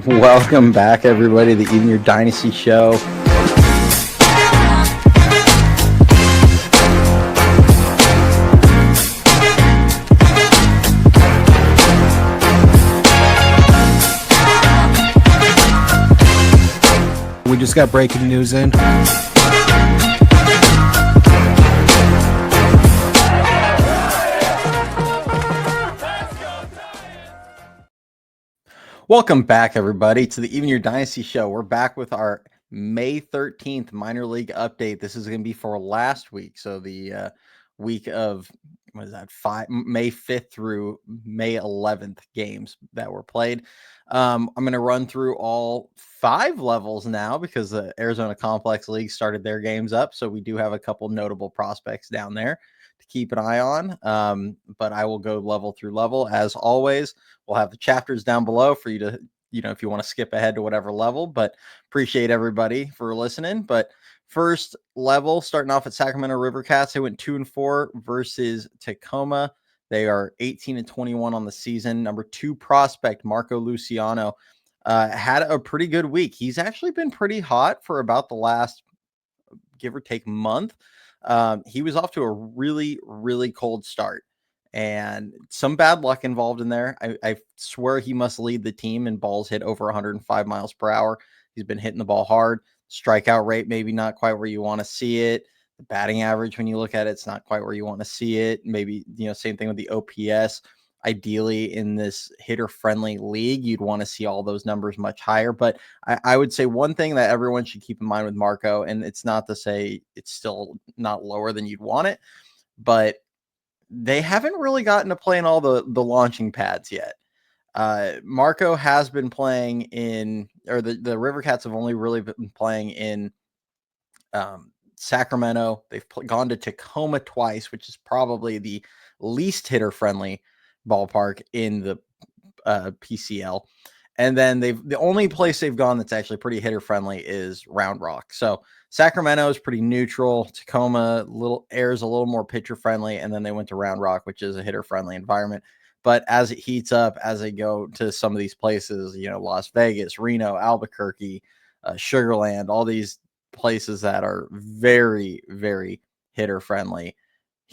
Welcome back, everybody, to the Even Your Dynasty show. We just got breaking news in. Welcome back, everybody, to the Even Your Dynasty show. We're back with our May 13th minor league update. This is going to be for last week. So the week of, May 5th through May 11th games that were played. I'm going to run through all 5 levels now because the Arizona Complex League started their games up. So we do have a couple notable prospects down there to keep an eye on. But I will go level through level as always. We'll have the chapters down below for you to, if you want to skip ahead to whatever level, but appreciate everybody for listening. But first level, starting off at Sacramento Rivercats, they went 2-4 versus Tacoma. They are 18-21 on the season. Number 2 prospect, Marco Luciano, had a pretty good week. He's actually been pretty hot for about the last, give or take, month. He was off to a really, really cold start and some bad luck involved in there. I swear he must lead the team in balls hit over 105 miles per hour. He's been hitting the ball hard. Strikeout rate, maybe not quite where you want to see it. The batting average, when you look at it, it's not quite where you want to see it. Maybe, same thing with the OPS. Ideally, in this hitter-friendly league, you'd want to see all those numbers much higher. But I would say one thing that everyone should keep in mind with Marco, and it's not to say it's still not lower than you'd want it, but they haven't really gotten to play in all the launching pads yet. Marco has been playing in, or the Rivercats have only really been playing in Sacramento. They've gone to Tacoma twice, which is probably the least hitter-friendly ballpark in the PCL. And then the only place they've gone that's actually pretty hitter-friendly is Round Rock. So Sacramento is pretty neutral. Tacoma airs a little more pitcher-friendly, and then they went to Round Rock, which is a hitter-friendly environment. But as it heats up, as they go to some of these places, Las Vegas, Reno, Albuquerque, Sugarland, all these places that are very, very hitter-friendly,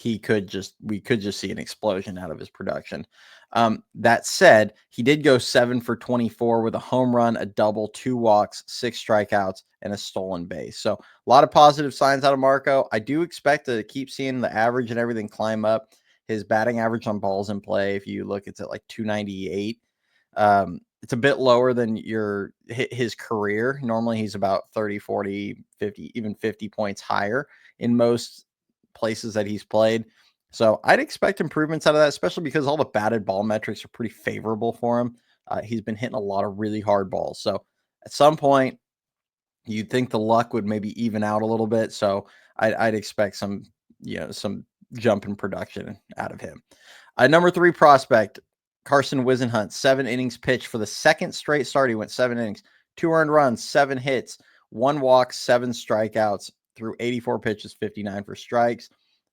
we could just see an explosion out of his production. That said, he did go 7 for 24 with a home run, a double, 2 walks, 6 strikeouts, and a stolen base. So a lot of positive signs out of Marco. I do expect to keep seeing the average and everything climb up. His batting average on balls in play, if you look, it's at like 298. It's a bit lower than his career. Normally he's about 30, 40, 50, even 50 points higher in most places that he's played. So I'd expect improvements out of that, especially because all the batted ball metrics are pretty favorable for him. He's been hitting a lot of really hard balls. So at some point, you'd think the luck would maybe even out a little bit. So I'd expect some jump in production out of him. Number 3 prospect, Carson Wisenhunt, 7 innings pitched for the second straight start. He went 7 innings, 2 earned runs, 7 hits, 1 walk, 7 strikeouts through 84 pitches, 59 for strikes.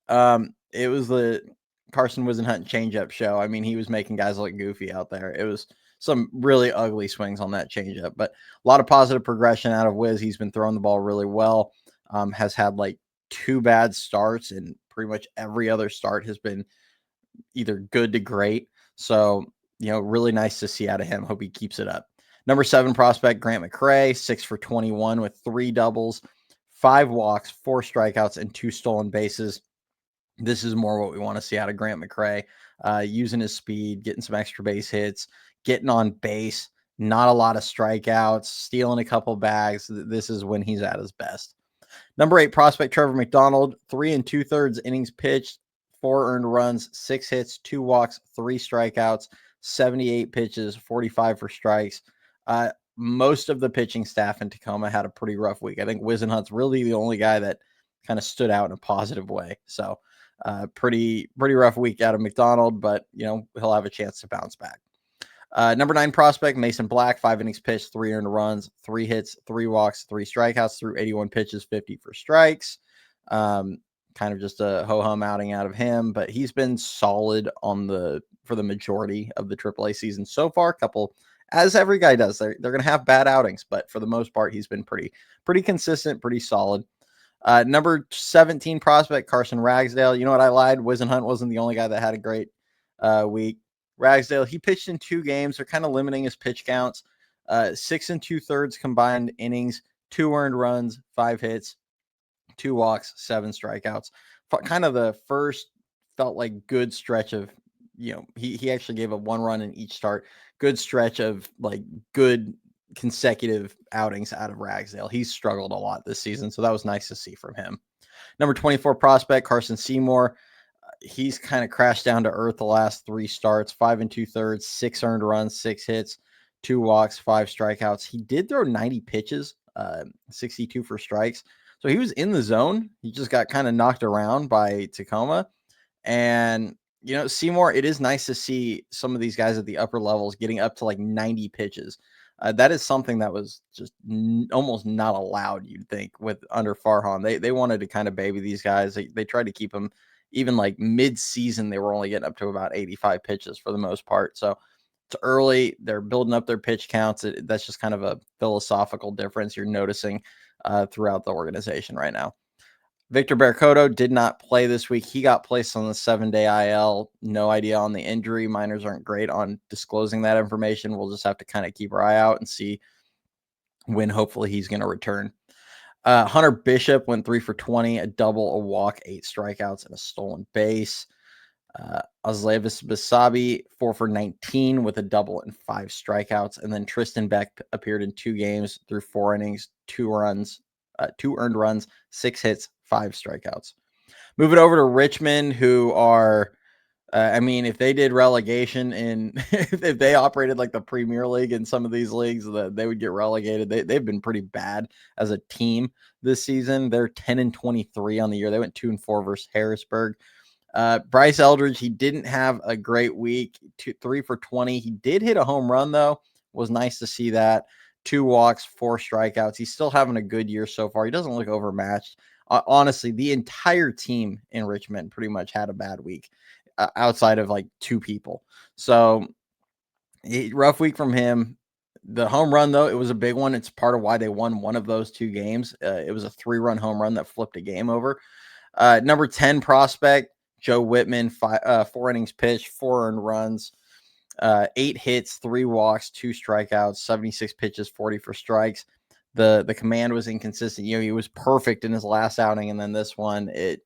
It was the Carson Wisenhunt changeup show. I mean, he was making guys look goofy out there. It was some really ugly swings on that changeup, but a lot of positive progression out of Wiz. He's been throwing the ball really well. Has had like 2 bad starts, and pretty much every other start has been either good to great. So, really nice to see out of him. Hope he keeps it up. Number 7 prospect, Grant McCray, 6 for 21 with 3 doubles, 5 walks, 4 strikeouts, and 2 stolen bases. This is more what we want to see out of Grant McCray, using his speed, getting some extra base hits, getting on base, not a lot of strikeouts, stealing a couple bags. This is when he's at his best. Number 8 prospect, Trevor McDonald, 3 2/3 innings pitched, 4 earned runs, 6 hits, 2 walks, 3 strikeouts, 78 pitches, 45 for strikes. Most of the pitching staff in Tacoma had a pretty rough week. I think Wisenhunt's really the only guy that kind of stood out in a positive way. So pretty rough week out of McDonald, but he'll have a chance to bounce back. Number 9 prospect, Mason Black, 5 innings pitched, 3 earned runs, 3 hits, 3 walks, 3 strikeouts through 81 pitches, 50 for strikes. Kind of just a ho-hum outing out of him, but he's been solid for the majority of the AAA season so far. A couple as every guy does. They're going to have bad outings, but for the most part, he's been pretty consistent, pretty solid. Number 17 prospect, Carson Ragsdale. You know what? I lied. Wisenhunt wasn't the only guy that had a great week. Ragsdale, he pitched in 2 games. They're kind of limiting his pitch counts. 6 2/3 combined innings, 2 earned runs, 5 hits, 2 walks, 7 strikeouts. Kind of the first felt like good stretch of, he actually gave a 1 run in each start. Good stretch of like good consecutive outings out of Ragsdale. He's struggled a lot this season, so that was nice to see from him. Number 24 prospect, Carson Seymour. He's kind of crashed down to earth the last 3 starts, 5 2/3, 6 earned runs, 6 hits, 2 walks, 5 strikeouts. He did throw 90 pitches, 62 for strikes. So he was in the zone. He just got kind of knocked around by Tacoma. And, Seymour, it is nice to see some of these guys at the upper levels getting up to like 90 pitches. That is something that was just almost not allowed, you'd think, with under Farhan. They wanted to kind of baby these guys. They tried to keep them even like mid-season. They were only getting up to about 85 pitches for the most part. So it's early. They're building up their pitch counts. That's just kind of a philosophical difference you're noticing throughout the organization right now. Victor Barcotto did not play this week. He got placed on the 7-day IL. No idea on the injury. Miners aren't great on disclosing that information. We'll just have to kind of keep our eye out and see when hopefully he's going to return. Hunter Bishop went 3 for 20, a double, a walk, 8 strikeouts, and a stolen base. Oslevis Basabi, 4 for 19 with a double and 5 strikeouts. And then Tristan Beck appeared in 2 games through 4 innings, 2 runs, 2 earned runs, 6 hits, 5 strikeouts. Moving over to Richmond, who are, if they did relegation and if they operated like the Premier League in some of these leagues, they would get relegated. They've been pretty bad as a team this season. They're 10-23 on the year. They went 2-4 versus Harrisburg. Bryce Eldridge, he didn't have a great week. 3 for 20. He did hit a home run, though. Was nice to see that. 2 walks, 4 strikeouts. He's still having a good year so far. He doesn't look overmatched. Honestly, the entire team in Richmond pretty much had a bad week outside of like 2 people. So rough week from him. The home run, though, it was a big one. It's part of why they won one of those 2 games. It was a 3-run home run that flipped a game over. Number 10 prospect, Joe Whitman, 4 innings pitched, 4 earned runs, 8 hits, 3 walks, 2 strikeouts, 76 pitches, 40 for strikes. The command was inconsistent. He was perfect in his last outing, and then this one, it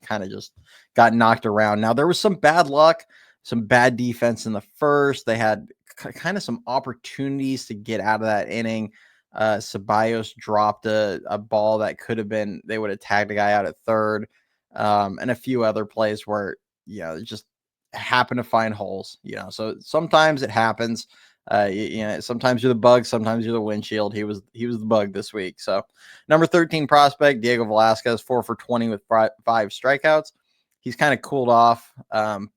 kind of just got knocked around. Now, there was some bad luck, some bad defense in the first. They had kind of some opportunities to get out of that inning. Ceballos dropped a ball that could have been, they would have tagged a guy out at third, and a few other plays where, it just happened to find holes, so sometimes it happens. Sometimes you're the bug, sometimes you're the windshield. He was the bug this week. So number 13 prospect, Diego Velasquez, 4 for 20 with 5 strikeouts. He's kind of cooled off,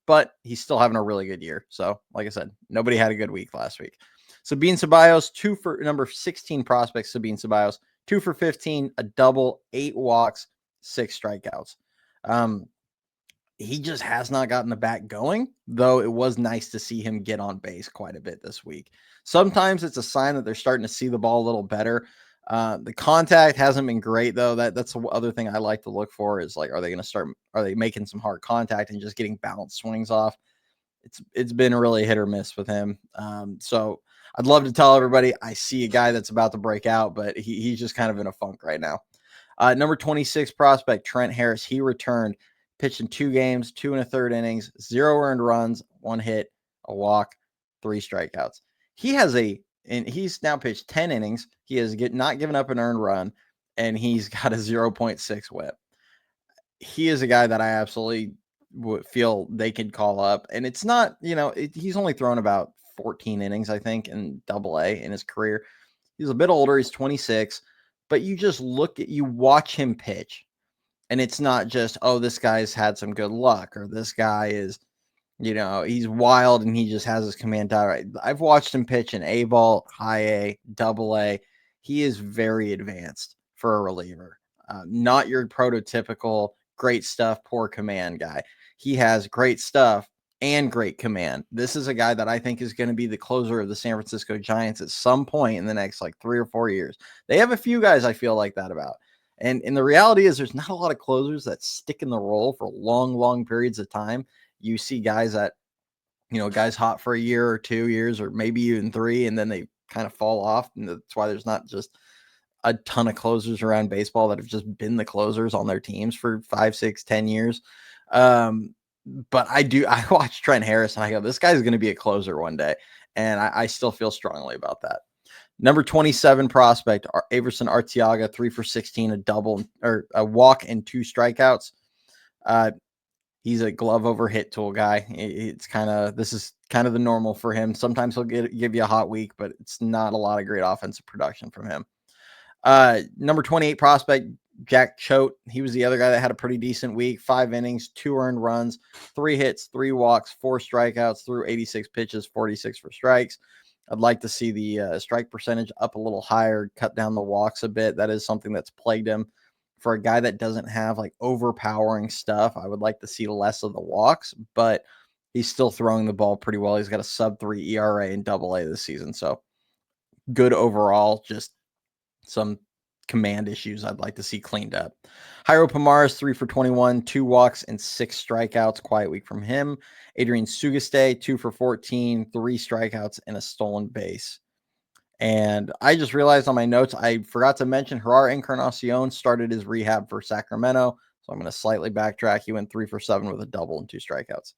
but he's still having a really good year. So like I said, nobody had a good week last week. Sabine Ceballos, 2 for number 16 prospect, Sabine Ceballos, 2 for 15, a double, 8 walks, 6 strikeouts. He just has not gotten the bat going, though it was nice to see him get on base quite a bit this week. Sometimes it's a sign that they're starting to see the ball a little better. The contact hasn't been great, though. That's the other thing I like to look for is like, are they making some hard contact and just getting balanced swings off? It's been really hit or miss with him. So I'd love to tell everybody I see a guy that's about to break out, but he's just kind of in a funk right now. Number 26 prospect, Trent Harris, he returned. Pitched in 2 games, 2 1/3 innings, 0 earned runs, 1 hit, a walk, 3 strikeouts. And he's now pitched 10 innings. He has not given up an earned run, and he's got a 0.6 whip. He is a guy that I absolutely would feel they could call up. And it's not, he's only thrown about 14 innings, I think, in AA in his career. He's a bit older. He's 26, but you watch him pitch. And it's not just, oh, this guy's had some good luck, or this guy is, he's wild and he just has his command down right. I've watched him pitch in A ball, high A, AA. He is very advanced for a reliever. Not your prototypical great stuff, poor command guy. He has great stuff and great command. This is a guy that I think is going to be the closer of the San Francisco Giants at some point in the next like 3 or 4 years. They have a few guys I feel like that about. And the reality is there's not a lot of closers that stick in the role for long, long periods of time. You see guys that, guys hot for a year or 2 years or maybe even 3, and then they kind of fall off. And that's why there's not just a ton of closers around baseball that have just been the closers on their teams for 5, 6, 10 years. But I watch Trent Harris and I go, this guy's going to be a closer one day. And I still feel strongly about that. Number 27 prospect, Averson Arteaga, 3 for 16, a double or a walk and 2 strikeouts. He's a glove over hit tool guy. This is kind of the normal for him. Sometimes he'll give you a hot week, but it's not a lot of great offensive production from him. Number 28 prospect, Jack Choate. He was the other guy that had a pretty decent week. 5 innings, 2 earned runs, 3 hits, 3 walks, 4 strikeouts, threw 86 pitches, 46 for strikes. I'd like to see the strike percentage up a little higher, cut down the walks a bit. That is something that's plagued him. For a guy that doesn't have like overpowering stuff, I would like to see less of the walks, but he's still throwing the ball pretty well. He's got a sub-3 ERA in AA this season. So good overall, just some command issues I'd like to see cleaned up. Jairo Pomares, 3 for 21, 2 walks and 6 strikeouts. Quiet week from him. Adrian Sugaste, 2 for 14, 3 strikeouts and a stolen base. And I just realized on my notes, I forgot to mention Gerard Encarnacion started his rehab for Sacramento. So I'm going to slightly backtrack. He went 3 for 7 with a double and 2 strikeouts.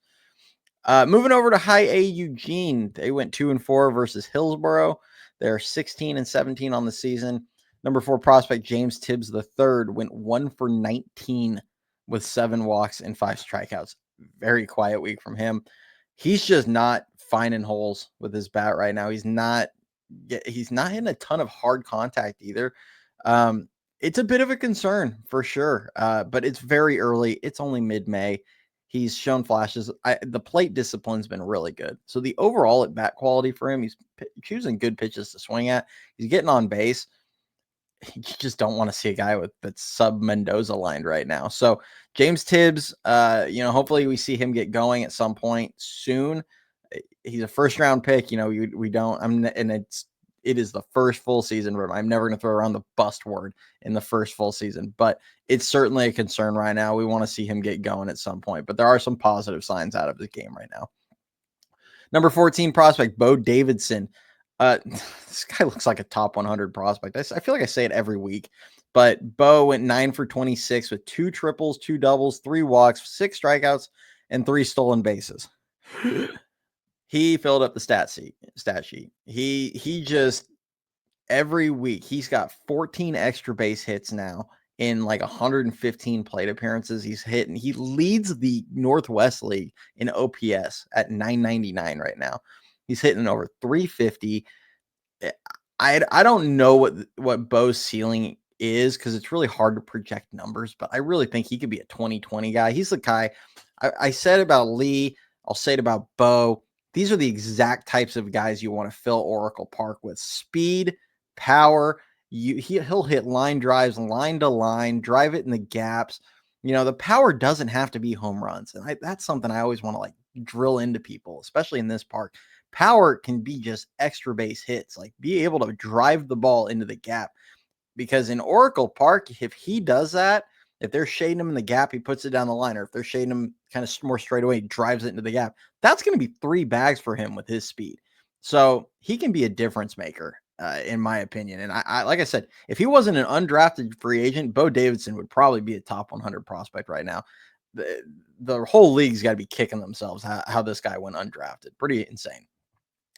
Moving over to High A Eugene, they went 2-4 versus Hillsboro. They're 16 and 17 on the season. Number 4 prospect James Tibbs III went 1 for 19 with 7 walks and 5 strikeouts. Very quiet week from him. He's just not finding holes with his bat right now. He's not hitting a ton of hard contact either. It's a bit of a concern for sure, but it's very early. It's only mid-May. He's shown flashes. The plate discipline's been really good. So the overall at bat quality for him, he's choosing good pitches to swing at. He's getting on base. You just don't want to see a guy that's sub Mendoza lined right now. So James Tibbs, hopefully we see him get going at some point soon. He's a first round pick. It is the first full season. I'm never going to throw around the bust word in the first full season, but it's certainly a concern right now. We want to see him get going at some point, but there are some positive signs out of the game right now. Number 14 prospect, Bo Davidson. This guy looks like a top 100 prospect. I feel like I say it every week, but Bo went 9 for 26 with 2 triples, 2 doubles, 3 walks, 6 strikeouts, and 3 stolen bases. He filled up the stat sheet. He just every week he's got 14 extra base hits now in like 115 plate appearances. He's hitting. He leads the Northwest League in OPS at 999 right now. He's hitting over 350. I don't know what Bo's ceiling is because it's really hard to project numbers, but I really think he could be a 2020 guy. He's the guy I said about Lee. I'll say it about Bo. These are the exact types of guys you want to fill Oracle Park with: speed, power. He'll hit line drives, line to line, drive it in the gaps. The power doesn't have to be home runs. And that's something I always want to like drill into people, especially in this park. Power can be just extra base hits, like be able to drive the ball into the gap. Because in Oracle Park, if he does that, if they're shading him in the gap, he puts it down the line, or if they're shading him kind of more straight away, he drives it into the gap. That's going to be 3 bags for him with his speed. So he can be a difference maker, in my opinion. And I like I said, if he wasn't an undrafted free agent, Bo Davidson would probably be a top 100 prospect right now. The whole league's got to be kicking themselves how this guy went undrafted. Pretty insane.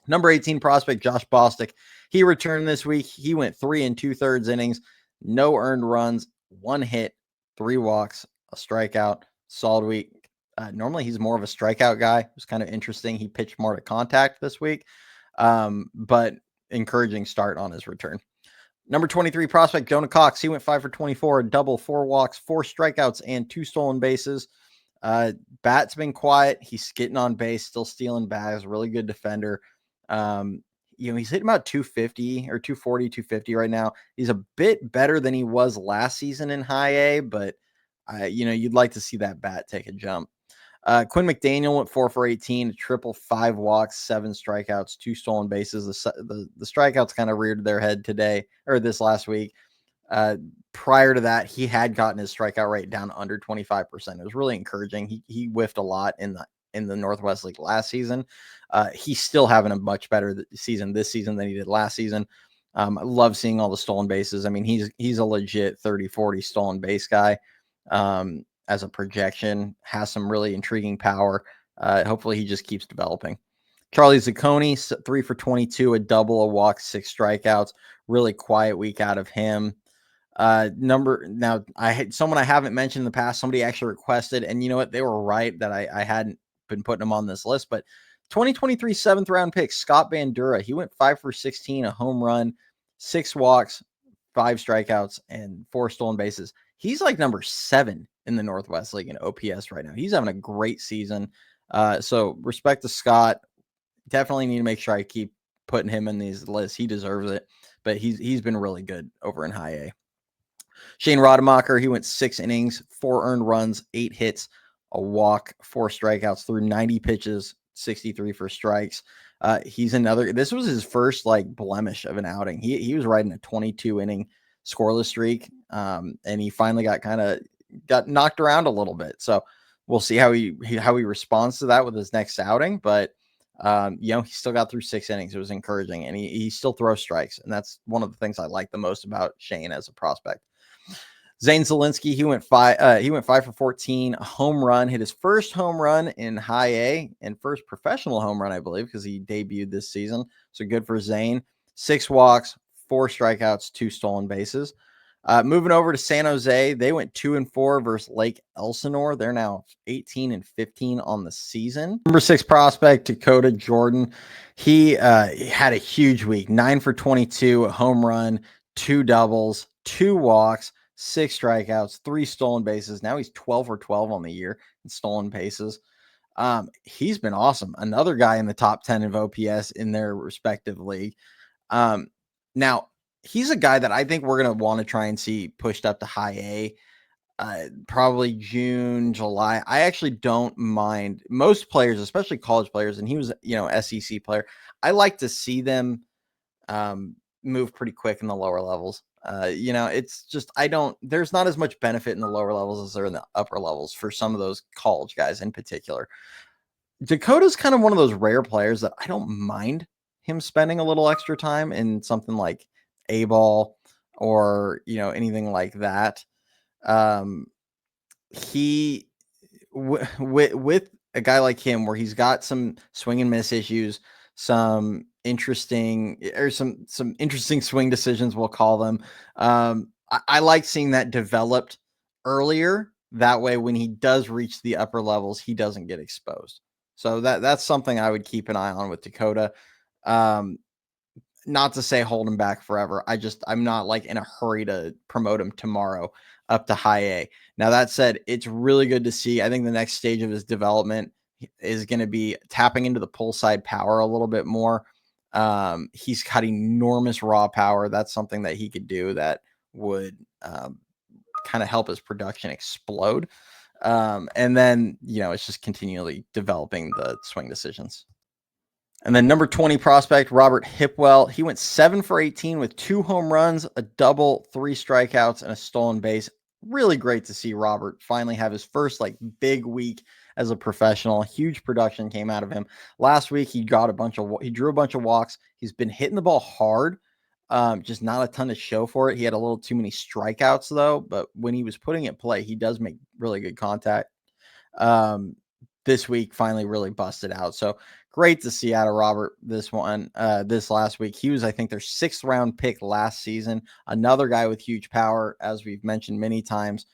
Number 18 prospect, Josh Bostic. He returned this week. He went 3 2/3 innings, no earned runs, 1 hit, 3 walks, a strikeout. Solid week. Normally he's more of a strikeout guy. It was kind of interesting. He pitched more to contact this week, but encouraging start on his return. Number 23 prospect, Jonah Cox. He went 5 for 24, a double, 4 walks, 4 strikeouts, and 2 stolen bases. Bat's been quiet. He's getting on base, still stealing bags. Really good defender. He's hitting about 250 or 240, 250 right now. He's a bit better than he was last season in High A, but you'd like to see that bat take a jump. Quinn McDaniel went 4 for 18, a triple, 5 walks, 7 strikeouts, 2 stolen bases. The strikeouts kind of reared their head today or this last week. Prior to that, he had gotten his strikeout rate down under 25%. It was really encouraging. He whiffed a lot in the Northwest League last season. He's still having a much better season this season than he did last season. I love seeing all the stolen bases. I mean, he's a legit 30-40 stolen base guy. As a projection, has some really intriguing power. Hopefully he just keeps developing. Charlie Zacconi, 3 for 22, a double, a walk, 6 strikeouts. Really quiet week out of him. Now I had someone I haven't mentioned in the past. Somebody actually requested, and you know what? They were right that I hadn't been putting him on this list, but 2023 7th round pick, Scott Bandura. He went 5 for 16, a home run, 6 walks, 5 strikeouts, and 4 stolen bases. He's like number 7 in the Northwest League in OPS right now. He's having a great season. So respect to Scott. Definitely need to make sure I keep putting him in these lists. He deserves it, but he's been really good over in high A. Shane Rodemacher, he went 6 innings, 4 earned runs, 8 hits, a walk, 4 strikeouts through 90 pitches, 63 for strikes. He's another. This was his first like blemish of an outing. He was riding a 22 inning scoreless streak, and he finally got knocked around a little bit. So we'll see how he responds to that with his next outing. But he still got through 6 innings. It was encouraging, and he still throws strikes, and that's one of the things I like the most about Shane as a prospect. Zane Zielinski, he went 5 for 14, a home run, hit his first home run in high A and first professional home run, I believe, because he debuted this season. So good for Zane. 6 walks, 4 strikeouts, 2 stolen bases. Moving over to San Jose, they went 2-4 versus Lake Elsinore. They're now 18-15 on the season. Number 6 prospect, Dakota Jordan. He had a huge week, 9 for 22, a home run, 2 doubles, 2 walks, 6 strikeouts, 3 stolen bases. Now he's 12 for 12 on the year in stolen bases. He's been awesome. Another guy in the top 10 of OPS in their respective league. Now, he's a guy that I think we're going to want to try and see pushed up to high A, probably June, July. I actually don't mind most players, especially college players, and he was, SEC player. I like to see them move pretty quick in the lower levels. It's just, there's not as much benefit in the lower levels as there in the upper levels for some of those college guys in particular. Dakota's kind of one of those rare players that I don't mind him spending a little extra time in something like A-ball or, anything like that. He, with a guy like him, where he's got some swing and miss issues, some interesting swing decisions, we'll call them. I like seeing that developed earlier. That way, when he does reach the upper levels, he doesn't get exposed. So that's something I would keep an eye on with Dakota. Not to say hold him back forever. I'm not like in a hurry to promote him tomorrow up to high A. Now, that said, it's really good to see. I think the next stage of his development is going to be tapping into the pull side power a little bit more. He's got enormous raw power. That's something that he could do that would kind of help his production explode. And then, it's just continually developing the swing decisions. And then number 20 prospect, Robert Hipwell. He went 7 for 18 with 2 home runs, a double, 3 strikeouts, and a stolen base. Really great to see Robert finally have his first big week as a professional. Huge production came out of him. Last week, he drew a bunch of walks. He's been hitting the ball hard. Just not a ton to show for it. He had a little too many strikeouts though, but when he was putting it play, he does make really good contact. This week finally really busted out. So great to see out of Robert this last week. He was, I think, their 6th round pick last season. Another guy with huge power, as we've mentioned many times.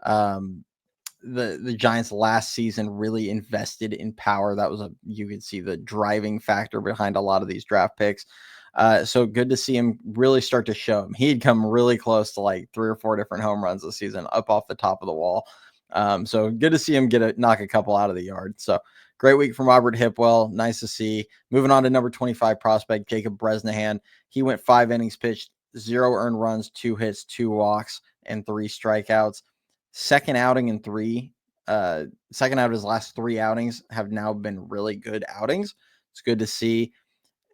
The Giants last season really invested in power. That was you could see the driving factor behind a lot of these draft picks. So good to see him really start to show him. He'd come really close to 3 or 4 different home runs this season up off the top of the wall. So good to see him knock a couple out of the yard. So great week from Robert Hipwell. Nice to see. Moving on to number 25 prospect, Jacob Bresnahan. He went 5 innings pitched, 0 earned runs, 2 hits, 2 walks, and 3 strikeouts. Second outing in 3 second out of his last 3 outings have now been really good outings. It's good to see.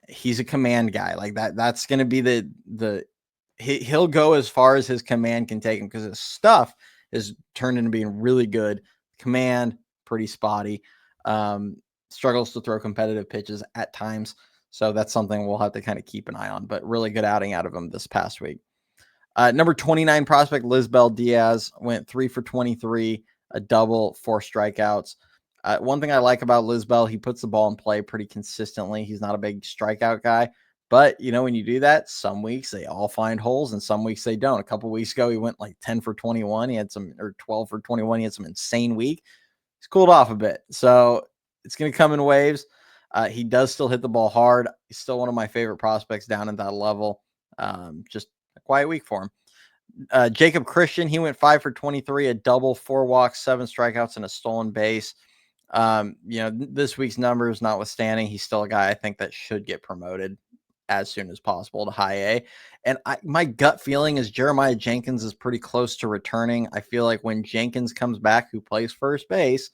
He's a command guy. Like that's going to be he'll go as far as his command can take him, because his stuff is turned into being really good. Command, pretty spotty. Struggles to throw competitive pitches at times. So that's something we'll have to kind of keep an eye on, but really good outing out of him this past week. Number 29 prospect, Lisbel Diaz, went 3 for 23, a double, 4 strikeouts. One thing I like about Lisbel, he puts the ball in play pretty consistently. He's not a big strikeout guy, but when you do that, some weeks they all find holes and some weeks they don't. A couple weeks ago, he went like 10 for 21. He had or 12 for 21. He had some insane week. He's cooled off a bit. So it's going to come in waves. He does still hit the ball hard. He's still one of my favorite prospects down at that level. Just a quiet week for him. Jacob Christian, he went 5 for 23, a double, 4 walks, 7 strikeouts, and a stolen base. This week's numbers notwithstanding, he's still a guy I think that should get promoted as soon as possible to high A. And my gut feeling is Jeremiah Jenkins is pretty close to returning. I feel like when Jenkins comes back, who plays first base,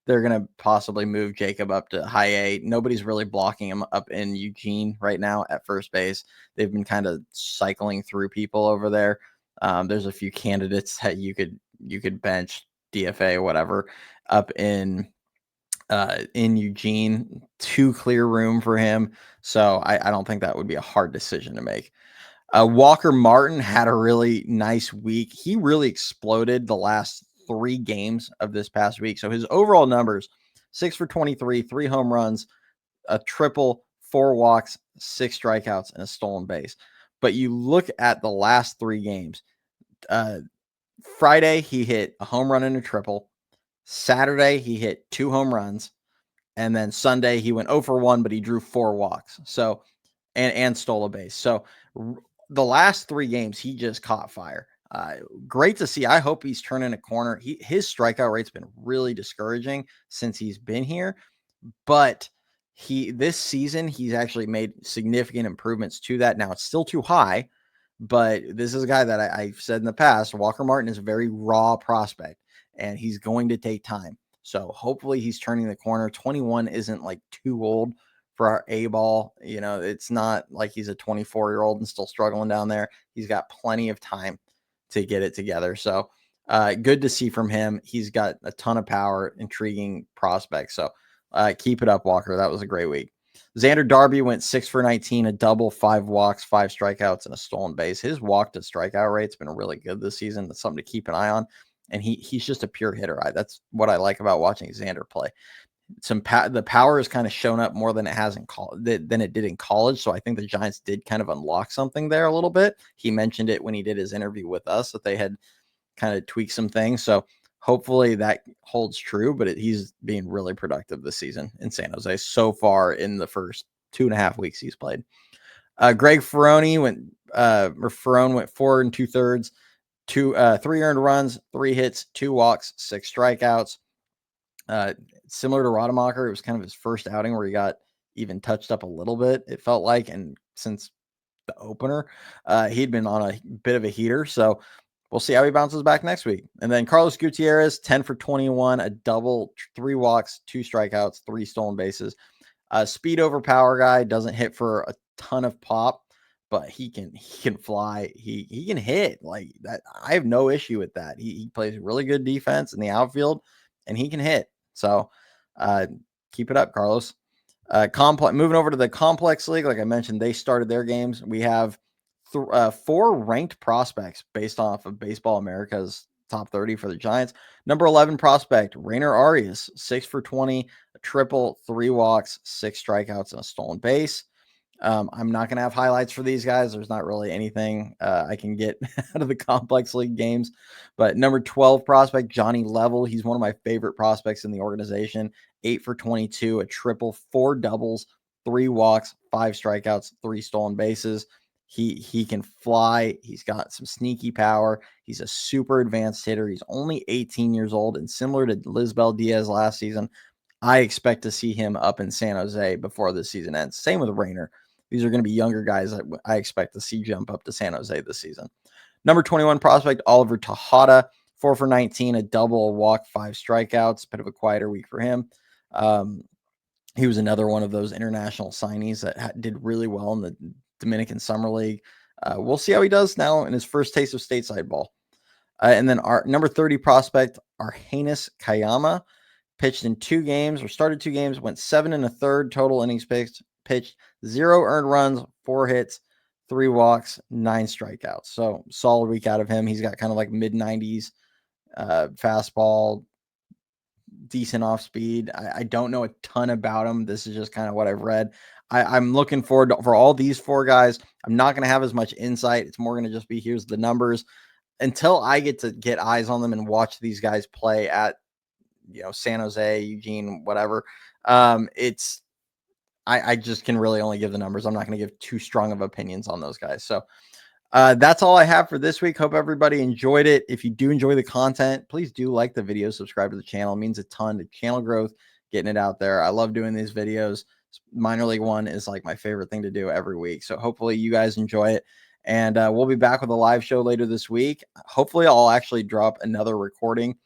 they're going to possibly move Jacob up to high A. Nobody's really blocking him up in Eugene right now at first base. They've been kind of cycling through people over there. There's a few candidates that you could bench, DFA, whatever, up in Eugene. Too clear room for him. So I don't think that would be a hard decision to make. Walker Martin had a really nice week. He really exploded the last 3 games of this past week. So his overall numbers, 6 for 23, 3 home runs, a triple, 4 walks, 6 strikeouts, and a stolen base. But you look at the last 3 games. Friday, he hit a home run and a triple. Saturday, he hit 2 home runs. And then Sunday, he went 0 for 1, but he drew 4 walks. So, and stole a base. So the last 3 games, he just caught fire. Great to see. I hope he's turning a corner. His strikeout rate's been really discouraging since he's been here, but this season he's actually made significant improvements to that. Now it's still too high, but this is a guy that I've said in the past, Walker Martin is a very raw prospect and he's going to take time. So hopefully he's turning the corner. 21 isn't like too old for our A ball. It's not like he's a 24-year-old and still struggling down there. He's got plenty of time to get it together. So good to see from him. He's got a ton of power, intriguing prospect. So keep it up, Walker. That was a great week. Xander Darby went 6 for 19, a double, 5 walks, 5 strikeouts, and a stolen base. His walk to strikeout rate's been really good this season. That's something to keep an eye on. And he's just a pure hitter. That's what I like about watching Xander play. The power has kind of shown up more than it has than it did in college. So I think the Giants did kind of unlock something there a little bit. He mentioned it when he did his interview with us that they had kind of tweaked some things. So hopefully that holds true, but he's being really productive this season in San Jose so far in the first 2.5 weeks he's played. Greg Ferrone went 4 2/3, 3 earned runs, 3 hits, 2 walks, 6 strikeouts. Similar to Rademacher, it was kind of his first outing where he got even touched up a little bit, it felt like. And since the opener, he'd been on a bit of a heater. So we'll see how he bounces back next week. And then Carlos Gutierrez, 10 for 21, a double, 3 walks, 2 strikeouts, 3 stolen bases. Speed over power guy, doesn't hit for a ton of pop, but he can fly. He can hit like that. I have no issue with that. He plays really good defense in the outfield and he can hit. So keep it up, Carlos. Moving over to the complex league, like I mentioned, they started their games. We have 4 ranked prospects based off of Baseball America's top 30 for the Giants. Number 11 prospect, Rainer Arias, 6 for 20, a triple, 3 walks, 6 strikeouts, and a stolen base. I'm not going to have highlights for these guys. There's not really anything I can get out of the complex league games. But number 12 prospect, Johnny Level. He's one of my favorite prospects in the organization. 8 for 22, a triple, 4 doubles, 3 walks, 5 strikeouts, 3 stolen bases. He can fly. He's got some sneaky power. He's a super advanced hitter. He's only 18 years old. And similar to Lisbel Diaz last season, I expect to see him up in San Jose before the season ends. Same with Rainer. These are going to be younger guys that I expect to see jump up to San Jose this season. Number 21 prospect, Oliver Tejada, 4 for 19, a double, a walk, 5 strikeouts. Bit of a quieter week for him. He was another one of those international signees that did really well in the Dominican Summer League. We'll see how he does now in his first taste of stateside ball. And then our number 30 prospect, Arhanis Kayama, pitched in 2 games or started 2 games, went 7 1/3 total innings pitched, 0 earned runs, 4 hits, 3 walks, 9 strikeouts. So solid week out of him. He's got kind of like mid 90s fastball, decent off speed. I don't know a ton about him. This is just kind of what I've read. I'm looking forward to, for all these 4 guys. I'm not going to have as much insight. It's more going to just be here's the numbers until I get to get eyes on them and watch these guys play at, San Jose, Eugene, whatever. I just can really only give the numbers. I'm not going to give too strong of opinions on those guys. So that's all I have for this week. Hope everybody enjoyed it. If you do enjoy the content, please do like the video, subscribe to the channel. It means a ton to channel growth, getting it out there. I love doing these videos. Minor League One is like my favorite thing to do every week. So hopefully you guys enjoy it. And we'll be back with a live show later this week. Hopefully I'll actually drop another recording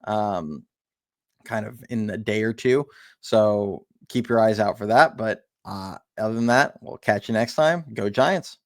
kind of in a day or two. So keep your eyes out for that. But other than that, we'll catch you next time. Go Giants.